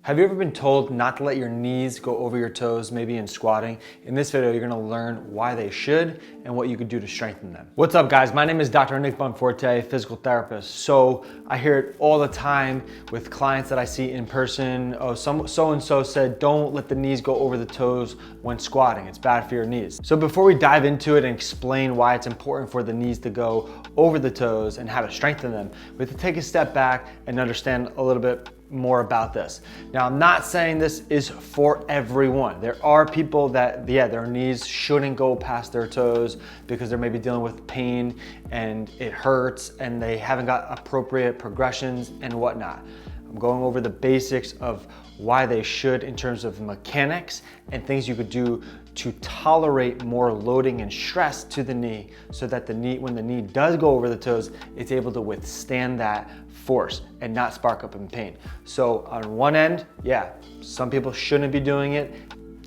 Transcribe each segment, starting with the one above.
Have you ever been told not to let your knees go over your toes, maybe in squatting? In this video, you're gonna learn why they should and what you could do to strengthen them. What's up, guys? My name is Dr. Nick Bonforte, physical therapist. So I hear it all the time with clients that I see in person. Oh, so-and-so said, don't let the knees go over the toes when squatting. It's bad for your knees. So before we dive into it and explain why it's important for the knees to go over the toes and how to strengthen them, we have to take a step back and understand a little bit more about this. Now, I'm not saying this is for everyone. There are people that, their knees shouldn't go past their toes because they're maybe dealing with pain and it hurts and they haven't got appropriate progressions and whatnot. I'm going over the basics of why they should in terms of mechanics and things you could do to tolerate more loading and stress to the knee so that the knee, when the knee does go over the toes, it's able to withstand that force and not spark up in pain. So on one end, some people shouldn't be doing it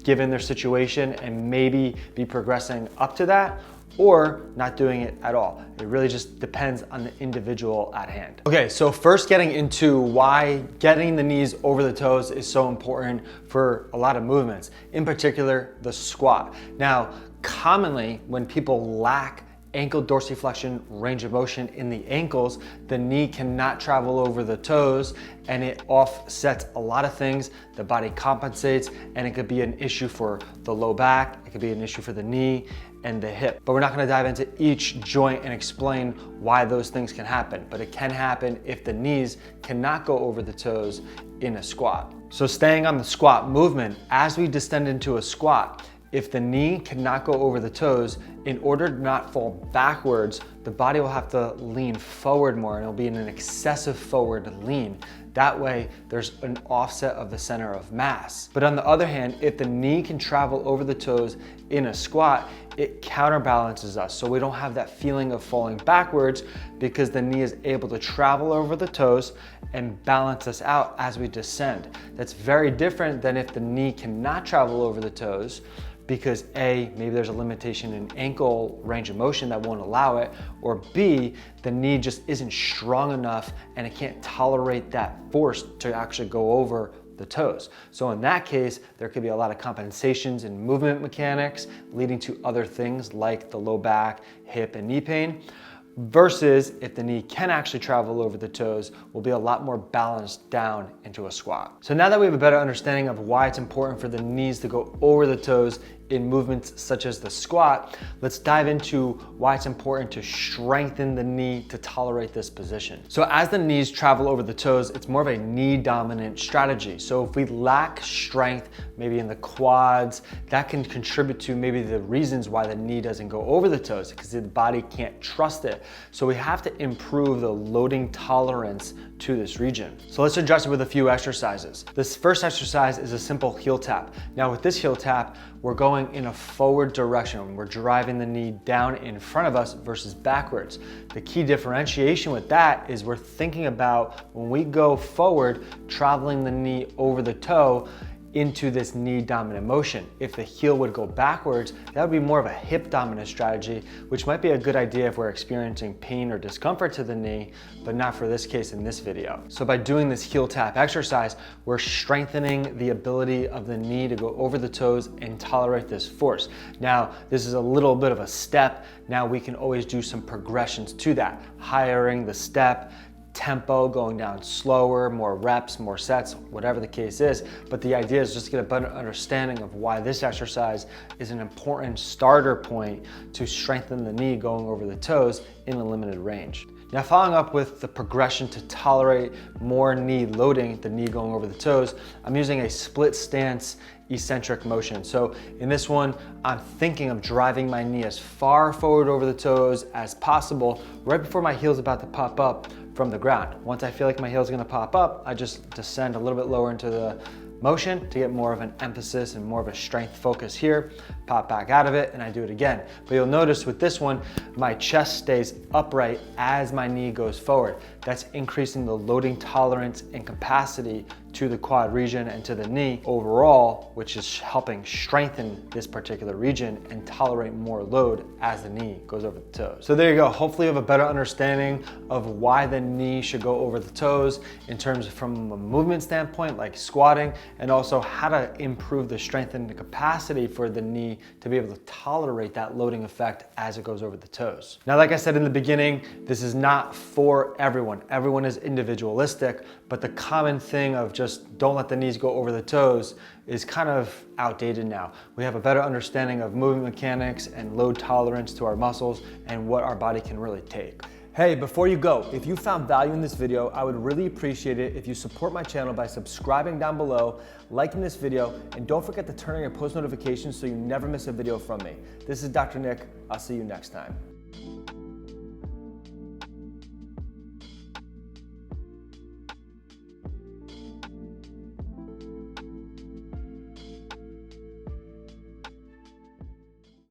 given their situation and maybe be progressing up to that, or not doing it at all. It really just depends on the individual at hand. Okay, so first getting into why getting the knees over the toes is so important for a lot of movements, in particular the squat. Now, commonly when people lack ankle dorsiflexion range of motion in the ankles, the knee cannot travel over the toes and it offsets a lot of things. The body compensates and it could be an issue for the low back, it could be an issue for the knee and the hip. But we're not gonna dive into each joint and explain why those things can happen, but it can happen if the knees cannot go over the toes in a squat. So staying on the squat movement, as we descend into a squat, if the knee cannot go over the toes, in order to not fall backwards, the body will have to lean forward more and it'll be in an excessive forward lean. That way, there's an offset of the center of mass. But on the other hand, if the knee can travel over the toes in a squat, it counterbalances us. So we don't have that feeling of falling backwards because the knee is able to travel over the toes and balance us out as we descend. That's very different than if the knee cannot travel over the toes, because A, maybe there's a limitation in ankle range of motion that won't allow it, or B, the knee just isn't strong enough and it can't tolerate that force to actually go over the toes. So in that case, there could be a lot of compensations in movement mechanics leading to other things like the low back, hip, and knee pain. Versus if the knee can actually travel over the toes, will be a lot more balanced down into a squat. So now that we have a better understanding of why it's important for the knees to go over the toes in movements such as the squat, let's dive into why it's important to strengthen the knee to tolerate this position. So as the knees travel over the toes, it's more of a knee dominant strategy. So if we lack strength, maybe in the quads, that can contribute to maybe the reasons why the knee doesn't go over the toes, because the body can't trust it. So we have to improve the loading tolerance to this region. So let's address it with a few exercises. This first exercise is a simple heel tap. Now with this heel tap, we're going in a forward direction. We're driving the knee down in front of us versus backwards. The key differentiation with that is we're thinking about when we go forward, traveling the knee over the toe into this knee dominant motion. If the heel would go backwards, that would be more of a hip dominant strategy, which might be a good idea if we're experiencing pain or discomfort to the knee, but not for this case in this video. So by doing this heel tap exercise, we're strengthening the ability of the knee to go over the toes and tolerate this force. Now, this is a little bit of a step. Now we can always do some progressions to that, hiring the step, tempo, going down slower, more reps, more sets, whatever the case is. But the idea is just to get a better understanding of why this exercise is an important starter point to strengthen the knee going over the toes in a limited range. Now, following up with the progression to tolerate more knee loading, the knee going over the toes, I'm using a split stance eccentric motion. So in this one, I'm thinking of driving my knee as far forward over the toes as possible, right before my heel's about to pop up from the ground. Once I feel like my heel's gonna pop up, I just descend a little bit lower into the motion to get more of an emphasis and more of a strength focus here, pop back out of it, and I do it again. But you'll notice with this one, my chest stays upright as my knee goes forward. That's increasing the loading tolerance and capacity to the quad region and to the knee overall, which is helping strengthen this particular region and tolerate more load as the knee goes over the toes. So there you go. Hopefully you have a better understanding of why the knee should go over the toes in terms of from a movement standpoint, like squatting, and also how to improve the strength and the capacity for the knee to be able to tolerate that loading effect as it goes over the toes. Now, like I said in the beginning, this is not for everyone. Everyone is individualistic, but the common thing of just don't let the knees go over the toes is kind of outdated now. We have a better understanding of movement mechanics and load tolerance to our muscles and what our body can really take. Hey, before you go, if you found value in this video, I would really appreciate it if you support my channel by subscribing down below, liking this video, and don't forget to turn on your post notifications so you never miss a video from me. This is Dr. Nick. I'll see you next time.